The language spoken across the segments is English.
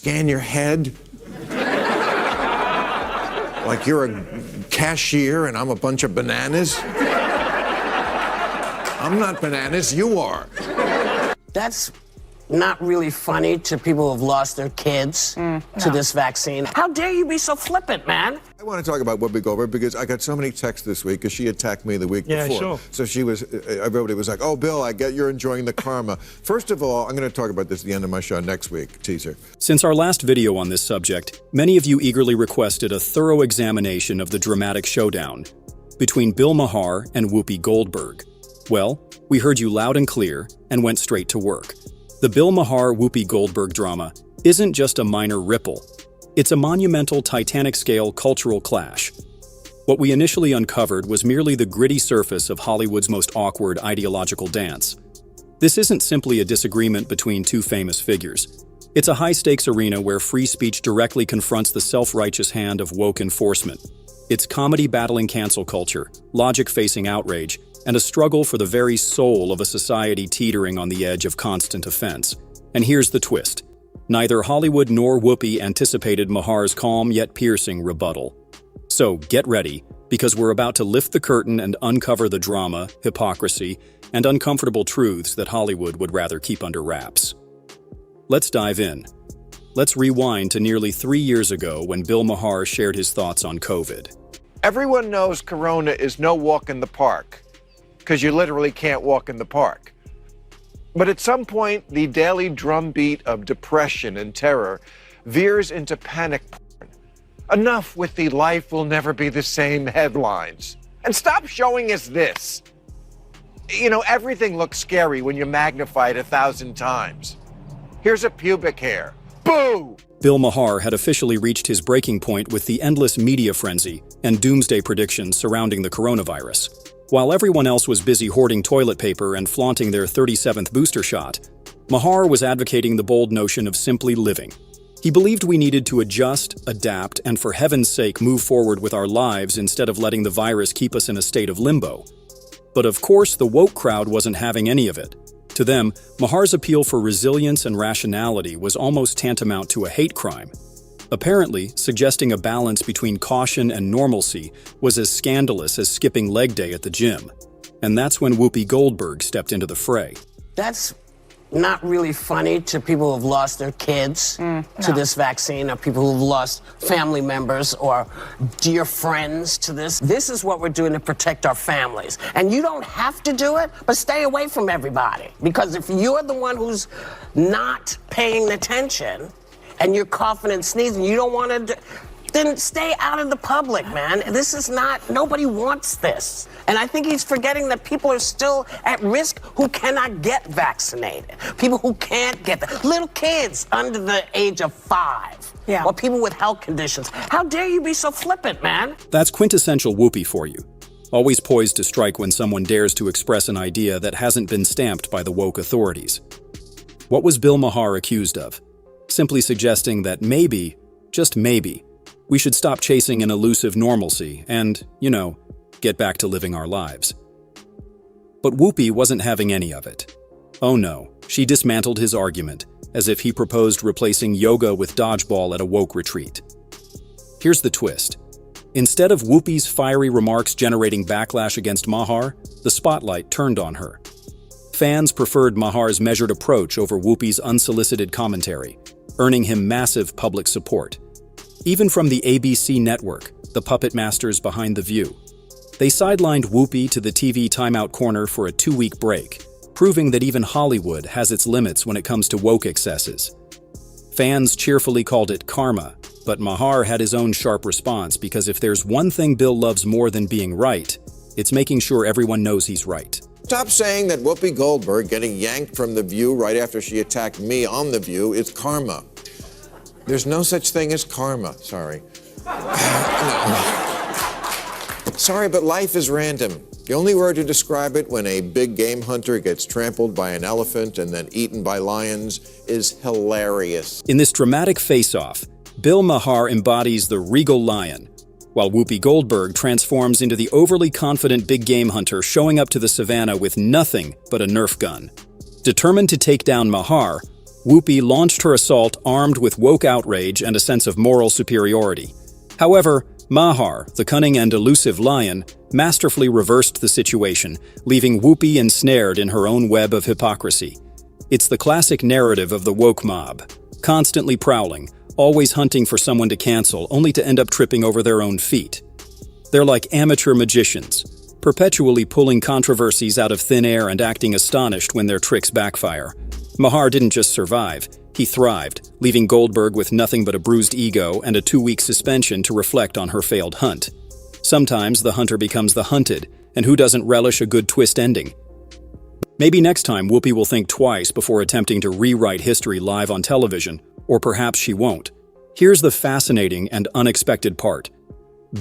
scan your head? Like you're a cashier and I'm a bunch of bananas? I'm not bananas, you are. That's not really funny to people who've lost their kids to this vaccine. How dare you be so flippant, man? I want to talk about Whoopi Goldberg because I got so many texts this week because she attacked me the week before. Sure. So everybody was like, oh, Bill, I get you're enjoying the karma. First of all, I'm going to talk about this at the end of my show next week, teaser. Since our last video on this subject, many of you eagerly requested a thorough examination of the dramatic showdown between Bill Maher and Whoopi Goldberg. Well, we heard you loud and clear and went straight to work. The Bill Maher-Whoopi Goldberg drama isn't just a minor ripple. It's a monumental Titanic-scale cultural clash. What we initially uncovered was merely the gritty surface of Hollywood's most awkward ideological dance. This isn't simply a disagreement between two famous figures. It's a high-stakes arena where free speech directly confronts the self-righteous hand of woke enforcement. It's comedy battling cancel culture, logic facing outrage, and a struggle for the very soul of a society teetering on the edge of constant offense. And here's the twist. Neither Hollywood nor Whoopi anticipated Maher's calm yet piercing rebuttal. So get ready, because we're about to lift the curtain and uncover the drama, hypocrisy, and uncomfortable truths that Hollywood would rather keep under wraps. Let's dive in. Let's rewind to nearly 3 years ago when Bill Maher shared his thoughts on COVID. Everyone knows Corona is no walk in the park, because you literally can't walk in the park. But at some point, the daily drumbeat of depression and terror veers into panic porn. Enough with the life will never be the same headlines. And stop showing us this. You know, everything looks scary when you magnify it 1,000 times. Here's a pubic hair. Boo! Bill Maher had officially reached his breaking point with the endless media frenzy and doomsday predictions surrounding the coronavirus. While everyone else was busy hoarding toilet paper and flaunting their 37th booster shot, Maher was advocating the bold notion of simply living. He believed we needed to adjust, adapt, and for heaven's sake move forward with our lives instead of letting the virus keep us in a state of limbo. But of course, the woke crowd wasn't having any of it. To them, Maher's appeal for resilience and rationality was almost tantamount to a hate crime. Apparently, suggesting a balance between caution and normalcy was as scandalous as skipping leg day at the gym. And that's when Whoopi Goldberg stepped into the fray. That's not really funny to people who've lost their kids to this vaccine, or people who've lost family members or dear friends to this. This is what we're doing to protect our families. And you don't have to do it, but stay away from everybody. Because if you're the one who's not paying attention and you're coughing and sneezing, you don't want to, then stay out of the public, man. This is not, nobody wants this. And I think he's forgetting that people are still at risk who cannot get vaccinated. People who can't get that. Little kids under the age of 5. Yeah. Or people with health conditions. How dare you be so flippant, man? That's quintessential Whoopi for you. Always poised to strike when someone dares to express an idea that hasn't been stamped by the woke authorities. What was Bill Maher accused of? Simply suggesting that maybe, just maybe, we should stop chasing an elusive normalcy and, get back to living our lives. But Whoopi wasn't having any of it. Oh no, she dismantled his argument, as if he proposed replacing yoga with dodgeball at a woke retreat. Here's the twist. Instead of Whoopi's fiery remarks generating backlash against Maher, the spotlight turned on her. Fans preferred Maher's measured approach over Whoopi's unsolicited commentary, earning him massive public support. Even from the ABC network, the puppet masters behind The View. They sidelined Whoopi to the TV timeout corner for a 2-week break, proving that even Hollywood has its limits when it comes to woke excesses. Fans cheerfully called it karma, but Maher had his own sharp response because if there's one thing Bill loves more than being right, it's making sure everyone knows he's right. Stop saying that Whoopi Goldberg getting yanked from The View right after she attacked me on The View is karma. There's no such thing as karma, sorry. Sorry, but life is random. The only word to describe it when a big game hunter gets trampled by an elephant and then eaten by lions is hilarious. In this dramatic face-off, Bill Maher embodies the regal lion, while Whoopi Goldberg transforms into the overly confident big game hunter showing up to the savannah with nothing but a Nerf gun. Determined to take down Maher, Whoopi launched her assault armed with woke outrage and a sense of moral superiority. However, Maher, the cunning and elusive lion, masterfully reversed the situation, leaving Whoopi ensnared in her own web of hypocrisy. It's the classic narrative of the woke mob, constantly prowling, always hunting for someone to cancel, only to end up tripping over their own feet. They're like amateur magicians, perpetually pulling controversies out of thin air and acting astonished when their tricks backfire. Maher didn't just survive, he thrived, leaving Goldberg with nothing but a bruised ego and a 2-week suspension to reflect on her failed hunt. Sometimes the hunter becomes the hunted, and who doesn't relish a good twist ending? Maybe next time Whoopi will think twice before attempting to rewrite history live on television, or perhaps she won't. Here's the fascinating and unexpected part.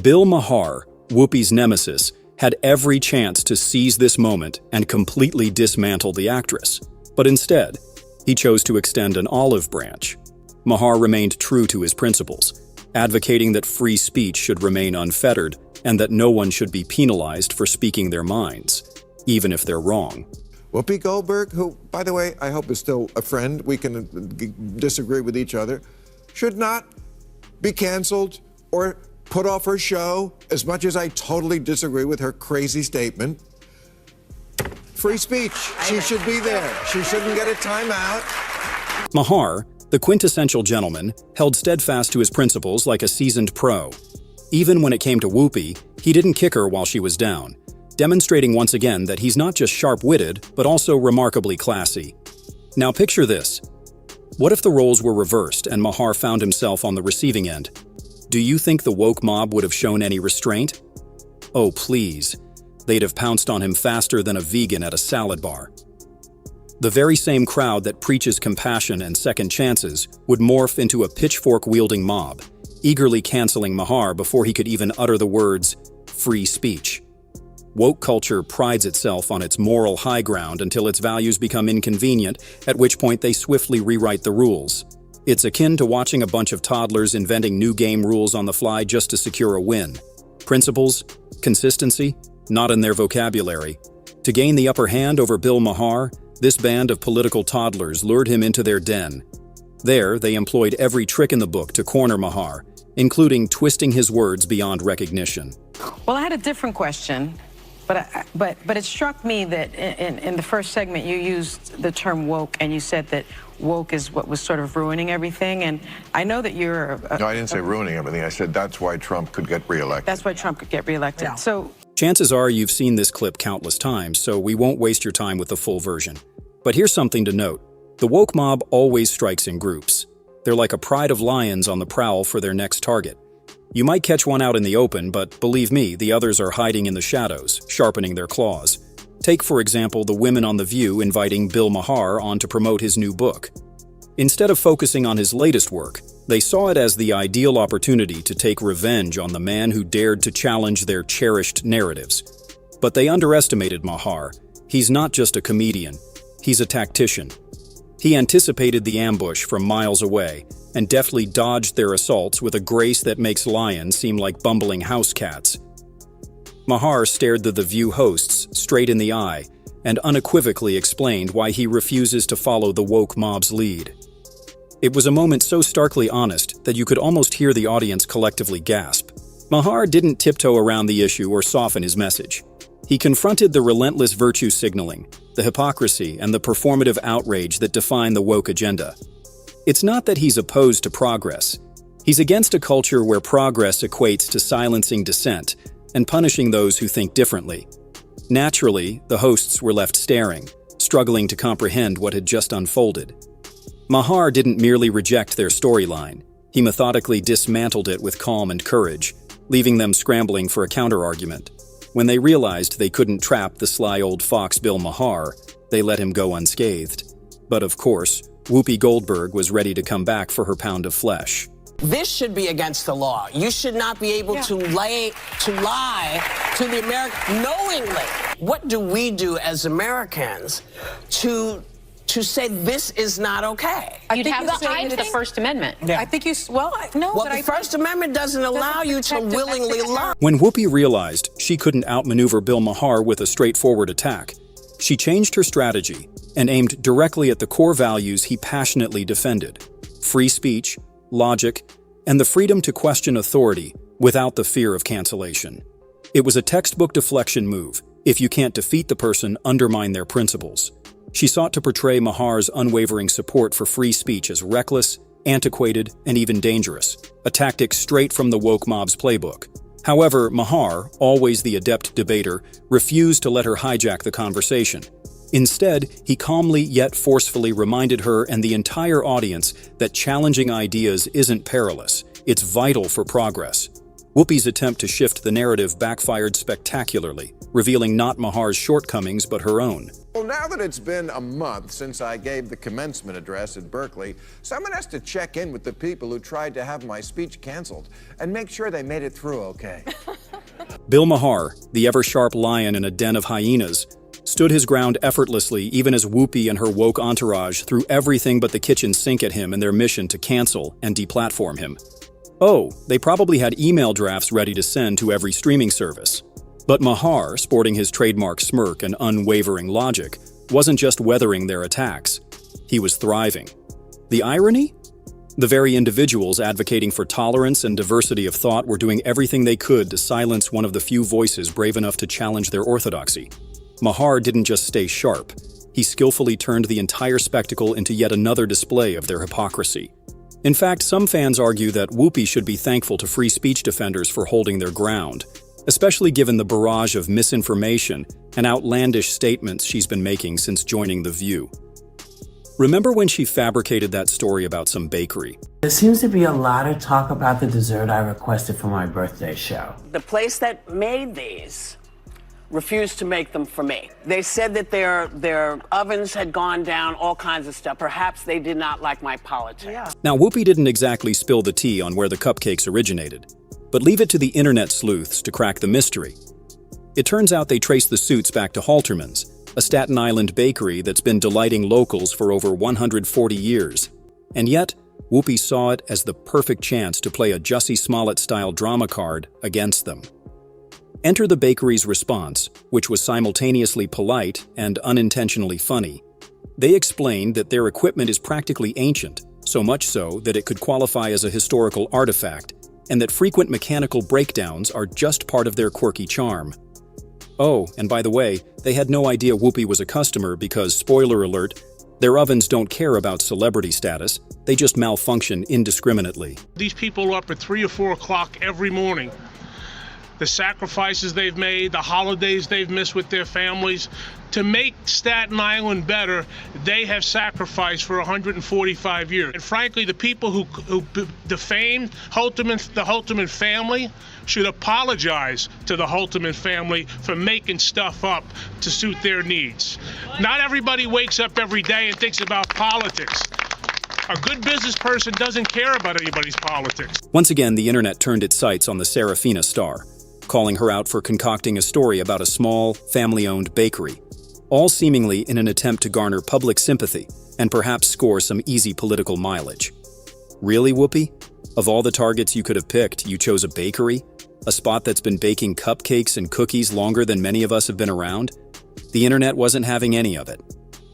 Bill Maher, Whoopi's nemesis, had every chance to seize this moment and completely dismantle the actress. But instead, he chose to extend an olive branch. Maher remained true to his principles, advocating that free speech should remain unfettered and that no one should be penalized for speaking their minds, even if they're wrong. Whoopi Goldberg, who, by the way, I hope is still a friend, we can disagree with each other, should not be canceled or put off her show, as much as I totally disagree with her crazy statement. Free speech. She should be there. She shouldn't get a timeout. Maher, the quintessential gentleman, held steadfast to his principles like a seasoned pro. Even when it came to Whoopi, he didn't kick her while she was down, demonstrating once again that he's not just sharp-witted, but also remarkably classy. Now picture this. What if the roles were reversed and Maher found himself on the receiving end? Do you think the woke mob would have shown any restraint? Oh, please. They'd have pounced on him faster than a vegan at a salad bar. The very same crowd that preaches compassion and second chances would morph into a pitchfork-wielding mob, eagerly canceling Maher before he could even utter the words, free speech. Woke culture prides itself on its moral high ground until its values become inconvenient, at which point they swiftly rewrite the rules. It's akin to watching a bunch of toddlers inventing new game rules on the fly just to secure a win. Principles, consistency, not in their vocabulary. To gain the upper hand over Bill Maher, this band of political toddlers lured him into their den. There, they employed every trick in the book to corner Maher, including twisting his words beyond recognition. Well, I had a different question, but it struck me that in the first segment you used the term woke, and you said that woke is what was sort of ruining everything, and I know that you're... No, I didn't say ruining everything. I said that's why Trump could get reelected. That's why Trump could get reelected. Yeah. So... Chances are you've seen this clip countless times, so we won't waste your time with the full version. But here's something to note. The woke mob always strikes in groups. They're like a pride of lions on the prowl for their next target. You might catch one out in the open, but believe me, the others are hiding in the shadows, sharpening their claws. Take, for example, the women on The View inviting Bill Maher on to promote his new book. Instead of focusing on his latest work, they saw it as the ideal opportunity to take revenge on the man who dared to challenge their cherished narratives. But they underestimated Maher. He's not just a comedian, he's a tactician. He anticipated the ambush from miles away and deftly dodged their assaults with a grace that makes lions seem like bumbling house cats. Maher stared the View hosts straight in the eye and unequivocally explained why he refuses to follow the woke mob's lead. It was a moment so starkly honest that you could almost hear the audience collectively gasp. Maher didn't tiptoe around the issue or soften his message. He confronted the relentless virtue signaling, the hypocrisy, and the performative outrage that define the woke agenda. It's not that he's opposed to progress. He's against a culture where progress equates to silencing dissent and punishing those who think differently. Naturally, the hosts were left staring, struggling to comprehend what had just unfolded. Maher didn't merely reject their storyline. He methodically dismantled it with calm and courage, leaving them scrambling for a counterargument. When they realized they couldn't trap the sly old fox Bill Maher, they let him go unscathed. But of course, Whoopi Goldberg was ready to come back for her pound of flesh. This should be against the law. You should not be able to lie to the American knowingly. What do we do as Americans to say this is not okay? You'd have to say the First Amendment. Yeah. I think you... Well, the First Amendment doesn't allow you to willingly lie. When Whoopi realized she couldn't outmaneuver Bill Maher with a straightforward attack, She changed her strategy and aimed directly at the core values he passionately defended: free speech, logic, and the freedom to question authority without the fear of cancellation. It was a textbook deflection move. If you can't defeat the person, undermine their principles. She sought to portray Maher's unwavering support for free speech as reckless, antiquated, and even dangerous, a tactic straight from the woke mob's playbook. However, Maher, always the adept debater, refused to let her hijack the conversation. Instead, he calmly yet forcefully reminded her and the entire audience that challenging ideas isn't perilous, it's vital for progress. Whoopi's attempt to shift the narrative backfired spectacularly, revealing not Maher's shortcomings but her own. Well, now that it's been a month since I gave the commencement address at Berkeley, someone has to check in with the people who tried to have my speech canceled and make sure they made it through okay. Bill Maher, the ever-sharp lion in a den of hyenas, stood his ground effortlessly even as Whoopi and her woke entourage threw everything but the kitchen sink at him in their mission to cancel and deplatform him. Oh, they probably had email drafts ready to send to every streaming service. But Maher, sporting his trademark smirk and unwavering logic, wasn't just weathering their attacks. He was thriving. The irony? The very individuals advocating for tolerance and diversity of thought were doing everything they could to silence one of the few voices brave enough to challenge their orthodoxy. Maher didn't just stay sharp. He skillfully turned the entire spectacle into yet another display of their hypocrisy. In fact, some fans argue that Whoopi should be thankful to free speech defenders for holding their ground, especially given the barrage of misinformation and outlandish statements she's been making since joining The View. Remember when she fabricated that story about some bakery? There seems to be a lot of talk about the dessert I requested for my birthday show. The place that made these refused to make them for me. They said that their ovens had gone down, all kinds of stuff. Perhaps they did not like my politics. Yeah. Now, Whoopi didn't exactly spill the tea on where the cupcakes originated, but leave it to the internet sleuths to crack the mystery. It turns out they traced the suits back to Halterman's, a Staten Island bakery that's been delighting locals for over 140 years. And yet, Whoopi saw it as the perfect chance to play a Jussie Smollett-style drama card against them. Enter the bakery's response, which was simultaneously polite and unintentionally funny. They explained that their equipment is practically ancient, so much so that it could qualify as a historical artifact, and that frequent mechanical breakdowns are just part of their quirky charm. Oh, and by the way, they had no idea Whoopi was a customer because, spoiler alert, their ovens don't care about celebrity status, they just malfunction indiscriminately. These people are up at 3 or 4 o'clock every morning. The sacrifices they've made, the holidays they've missed with their families. To make Staten Island better, they have sacrificed for 145 years. And frankly, the people who defamed the Halterman family should apologize to the Halterman family for making stuff up to suit their needs. Not everybody wakes up every day and thinks about politics. A good business person doesn't care about anybody's politics. Once again, the internet turned its sights on the Serafina star, calling her out for concocting a story about a small, family-owned bakery, all seemingly in an attempt to garner public sympathy and perhaps score some easy political mileage. Really, Whoopi? Of all the targets you could have picked, you chose a bakery? A spot that's been baking cupcakes and cookies longer than many of us have been around? The internet wasn't having any of it.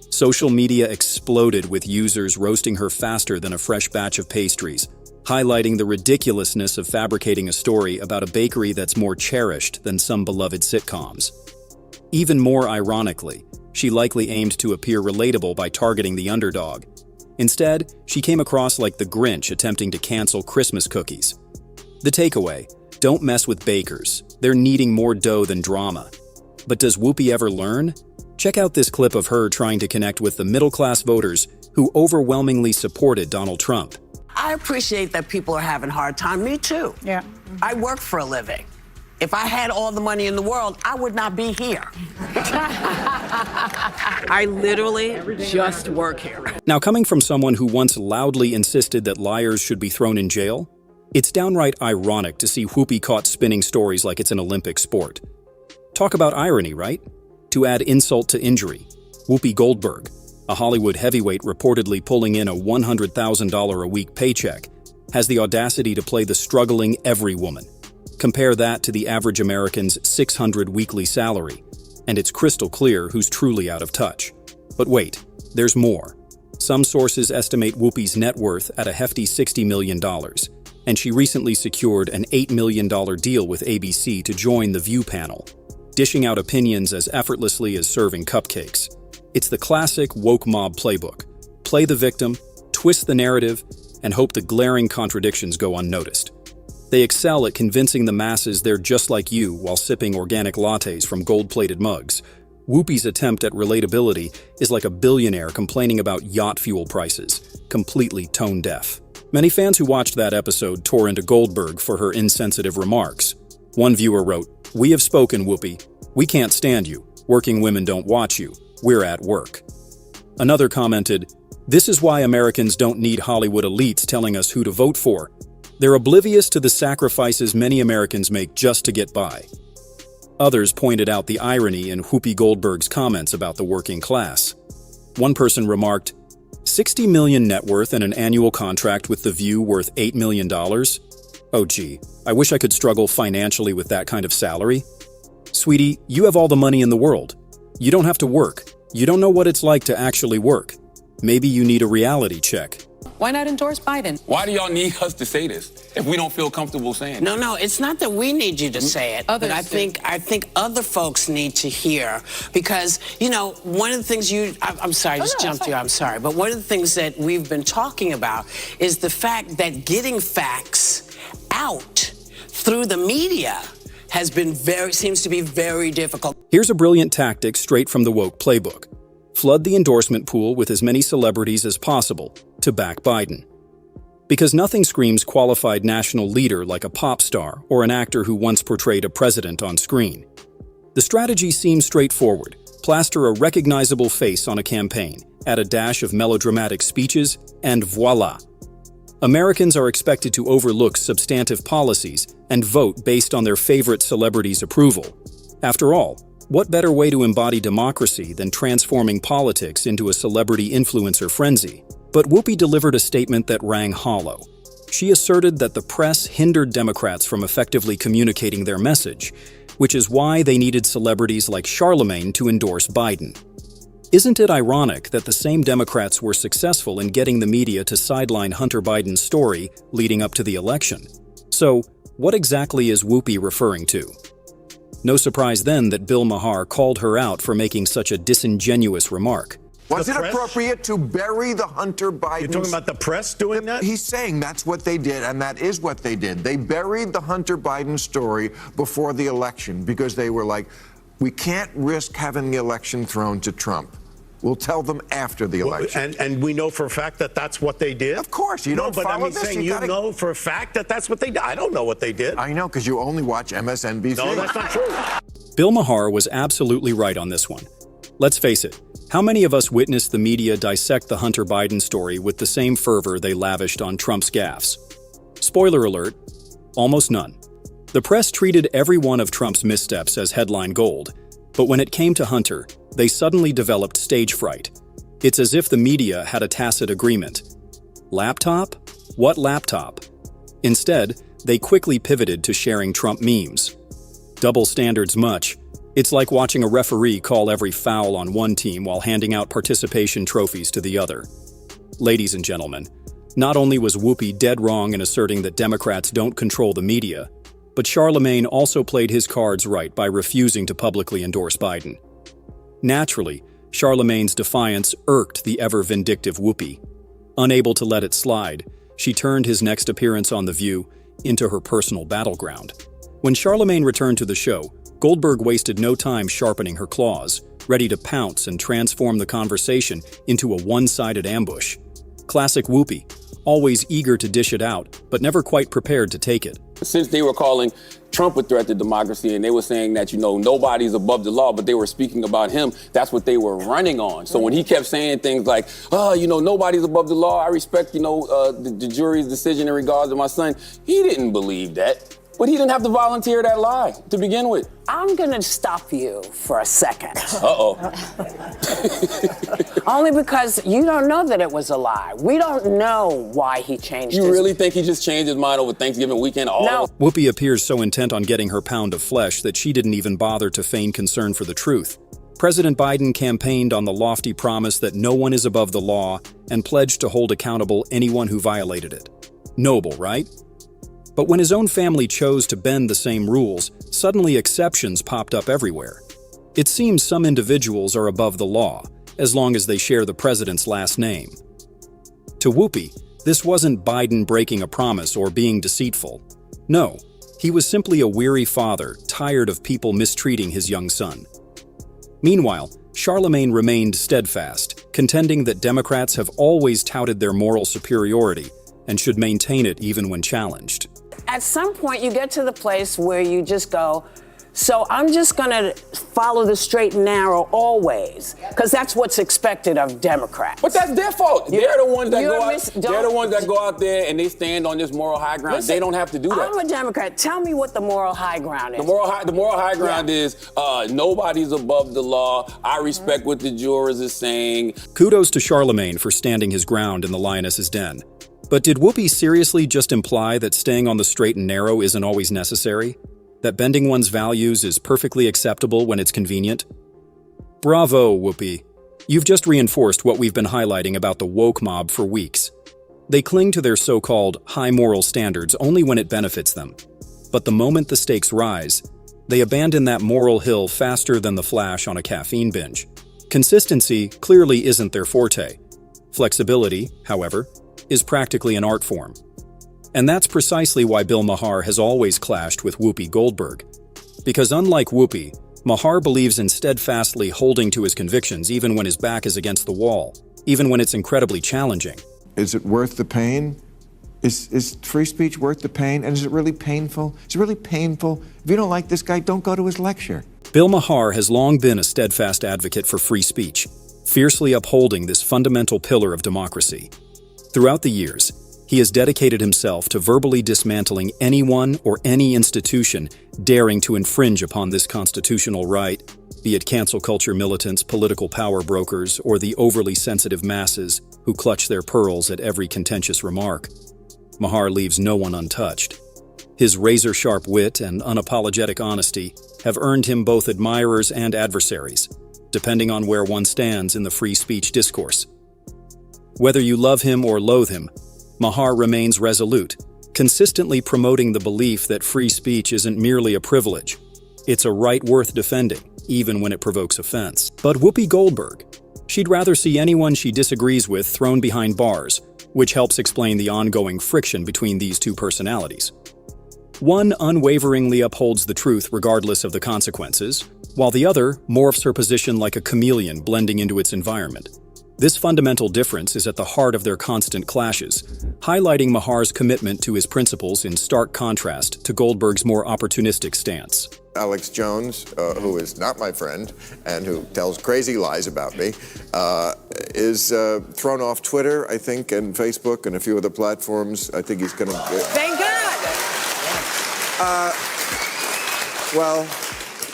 Social media exploded with users roasting her faster than a fresh batch of pastries, highlighting the ridiculousness of fabricating a story about a bakery that's more cherished than some beloved sitcoms. Even more ironically, she likely aimed to appear relatable by targeting the underdog. Instead, she came across like the Grinch attempting to cancel Christmas cookies. The takeaway: don't mess with bakers. They're needing more dough than drama. But does Whoopi ever learn? Check out this clip of her trying to connect with the middle-class voters who overwhelmingly supported Donald Trump. I appreciate that people are having a hard time. Me too. Yeah. I work for a living. If I had all the money in the world, I would not be here. I literally just work here. Now, coming from someone who once loudly insisted that liars should be thrown in jail, it's downright ironic to see Whoopi caught spinning stories like it's an Olympic sport. Talk about irony, right? To add insult to injury, Whoopi Goldberg, a Hollywood heavyweight reportedly pulling in a $100,000 a week paycheck, has the audacity to play the struggling every woman. Compare that to the average American's $600 weekly salary. and it's crystal clear who's truly out of touch. But wait, there's more. Some sources estimate Whoopi's net worth at a hefty $60 million, and she recently secured an $8 million deal with ABC to join the View panel, dishing out opinions as effortlessly as serving cupcakes. It's the classic woke mob playbook. Play the victim, twist the narrative, and hope the glaring contradictions go unnoticed. They excel at convincing the masses they're just like you while sipping organic lattes from gold-plated mugs. Whoopi's attempt at relatability is like a billionaire complaining about yacht fuel prices, completely tone-deaf. Many fans who watched that episode tore into Goldberg for her insensitive remarks. One viewer wrote, "We have spoken, Whoopi. We can't stand you. Working women don't watch you. We're at work." Another commented, "This is why Americans don't need Hollywood elites telling us who to vote for. They're oblivious to the sacrifices many Americans make just to get by." Others pointed out the irony in Whoopi Goldberg's comments about the working class. One person remarked, "60 million net worth and an annual contract with The View worth $8 million? Oh gee, I wish I could struggle financially with that kind of salary." Sweetie, you have all the money in the world. You don't have to work. You don't know what it's like to actually work. Maybe you need a reality check. Why not endorse Biden? Why do y'all need us to say this if we don't feel comfortable saying it? No, it's not that we need you to say it, but I think other folks need to hear, because, you know, one of the things I'm sorry, I just jumped you, I'm sorry, but one of the things that we've been talking about is the fact that getting facts out through the media seems to be very difficult. Here's a brilliant tactic straight from the woke playbook. Flood the endorsement pool with as many celebrities as possible to back Biden. Because nothing screams qualified national leader like a pop star or an actor who once portrayed a president on screen. The strategy seems straightforward. Plaster a recognizable face on a campaign, add a dash of melodramatic speeches, and voila! Americans are expected to overlook substantive policies and vote based on their favorite celebrity's approval. After all, what better way to embody democracy than transforming politics into a celebrity influencer frenzy? But Whoopi delivered a statement that rang hollow. She asserted that the press hindered Democrats from effectively communicating their message, which is why they needed celebrities like Charlemagne to endorse Biden. Isn't it ironic that the same Democrats were successful in getting the media to sideline Hunter Biden's story leading up to the election? So, what exactly is Whoopi referring to? No surprise then that Bill Maher called her out for making such a disingenuous remark. Was it appropriate to bury the Hunter Biden? You're talking about the press doing that? He's saying that's what they did, and that is what they did. They buried the Hunter Biden story before the election because they were like, we can't risk having the election thrown to Trump. We'll tell them after the election. And we know for a fact that that's what they did? Of course. You don't follow this. Saying you know for a fact that that's what they did. I don't know what they did. I know, because you only watch MSNBC. No, that's not true. Bill Maher was absolutely right on this one. Let's face it, how many of us witnessed the media dissect the Hunter Biden story with the same fervor they lavished on Trump's gaffes? Spoiler alert, almost none. The press treated every one of Trump's missteps as headline gold, but when it came to Hunter, they suddenly developed stage fright. It's as if the media had a tacit agreement. Laptop? What laptop? Instead, they quickly pivoted to sharing Trump memes. Double standards much. It's like watching a referee call every foul on one team while handing out participation trophies to the other. Ladies and gentlemen, not only was Whoopi dead wrong in asserting that Democrats don't control the media, but Charlemagne also played his cards right by refusing to publicly endorse Biden. Naturally, Charlemagne's defiance irked the ever-vindictive Whoopi. Unable to let it slide, she turned his next appearance on The View into her personal battleground. When Charlemagne returned to the show, Goldberg wasted no time sharpening her claws, ready to pounce and transform the conversation into a one-sided ambush. Classic Whoopi, always eager to dish it out, but never quite prepared to take it. Since they were calling Trump a threat to democracy and they were saying that, nobody's above the law, but they were speaking about him, that's what they were running on. So when he kept saying things like, nobody's above the law, I respect, the jury's decision in regards to my son, he didn't believe that. But he didn't have to volunteer that lie to begin with. I'm gonna stop you for a second. Uh-oh. Only because you don't know that it was a lie. We don't know why he changed You his... really think he just changed his mind over Thanksgiving weekend? No. Whoopi appears so intent on getting her pound of flesh that she didn't even bother to feign concern for the truth. President Biden campaigned on the lofty promise that no one is above the law and pledged to hold accountable anyone who violated it. Noble, right? But when his own family chose to bend the same rules, suddenly exceptions popped up everywhere. It seems some individuals are above the law, as long as they share the president's last name. To Whoopi, this wasn't Biden breaking a promise or being deceitful. No, he was simply a weary father, tired of people mistreating his young son. Meanwhile, Charlemagne remained steadfast, contending that Democrats have always touted their moral superiority and should maintain it even when challenged. At some point, you get to the place where you just go, so I'm just gonna follow the straight and narrow always, because that's what's expected of Democrats. But that's their fault. They're the ones that go out. They're They're the ones that go out there and they stand on this moral high ground. Listen, they don't have to do that. I'm a Democrat. Tell me what the moral high ground is. The moral high ground is nobody's above the law. I respect what the jurors are saying. Kudos to Charlemagne for standing his ground in the lioness's den. But did Whoopi seriously just imply that staying on the straight and narrow isn't always necessary? That bending one's values is perfectly acceptable when it's convenient? Bravo, Whoopi. You've just reinforced what we've been highlighting about the woke mob for weeks. They cling to their so-called high moral standards only when it benefits them. But the moment the stakes rise, they abandon that moral hill faster than the flash on a caffeine binge. Consistency clearly isn't their forte. Flexibility, however, is practically an art form. And that's precisely why Bill Maher has always clashed with Whoopi Goldberg. Because unlike Whoopi, Maher believes in steadfastly holding to his convictions even when his back is against the wall, even when it's incredibly challenging. Is it worth the pain? Is free speech worth the pain? And is it really painful? Is it really painful? If you don't like this guy, don't go to his lecture. Bill Maher has long been a steadfast advocate for free speech, fiercely upholding this fundamental pillar of democracy. Throughout the years, he has dedicated himself to verbally dismantling anyone or any institution daring to infringe upon this constitutional right, be it cancel culture militants, political power brokers, or the overly sensitive masses who clutch their pearls at every contentious remark. Maher leaves no one untouched. His razor-sharp wit and unapologetic honesty have earned him both admirers and adversaries, depending on where one stands in the free speech discourse. Whether you love him or loathe him, Maher remains resolute, consistently promoting the belief that free speech isn't merely a privilege. It's a right worth defending, even when it provokes offense. But Whoopi Goldberg, she'd rather see anyone she disagrees with thrown behind bars, which helps explain the ongoing friction between these two personalities. One unwaveringly upholds the truth regardless of the consequences, while the other morphs her position like a chameleon blending into its environment. This fundamental difference is at the heart of their constant clashes, highlighting Maher's commitment to his principles in stark contrast to Goldberg's more opportunistic stance. Alex Jones, who is not my friend and who tells crazy lies about me, is thrown off Twitter, I think, and Facebook and a few other platforms. I think he's going to... Thank God! Well...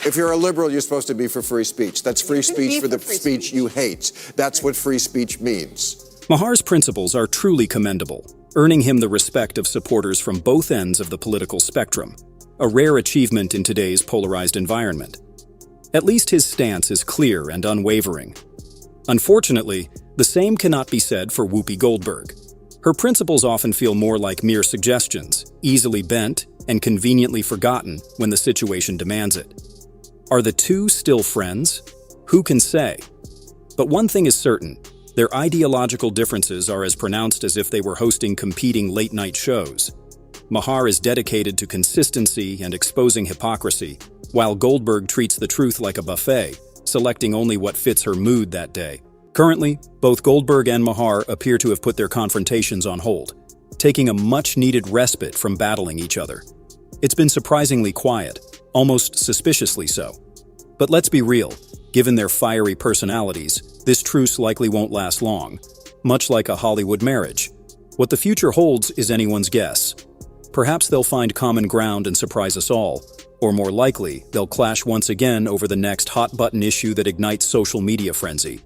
If you're a liberal, you're supposed to be for free speech. That's free speech for the speech you hate. That's what free speech means. Maher's principles are truly commendable, earning him the respect of supporters from both ends of the political spectrum, a rare achievement in today's polarized environment. At least his stance is clear and unwavering. Unfortunately, the same cannot be said for Whoopi Goldberg. Her principles often feel more like mere suggestions, easily bent and conveniently forgotten when the situation demands it. Are the two still friends? Who can say? But one thing is certain, their ideological differences are as pronounced as if they were hosting competing late-night shows. Maher is dedicated to consistency and exposing hypocrisy, while Goldberg treats the truth like a buffet, selecting only what fits her mood that day. Currently, both Goldberg and Maher appear to have put their confrontations on hold, taking a much-needed respite from battling each other. It's been surprisingly quiet, almost suspiciously so. But let's be real, given their fiery personalities, this truce likely won't last long, much like a Hollywood marriage. What the future holds is anyone's guess. Perhaps they'll find common ground and surprise us all. Or more likely, they'll clash once again over the next hot-button issue that ignites social media frenzy.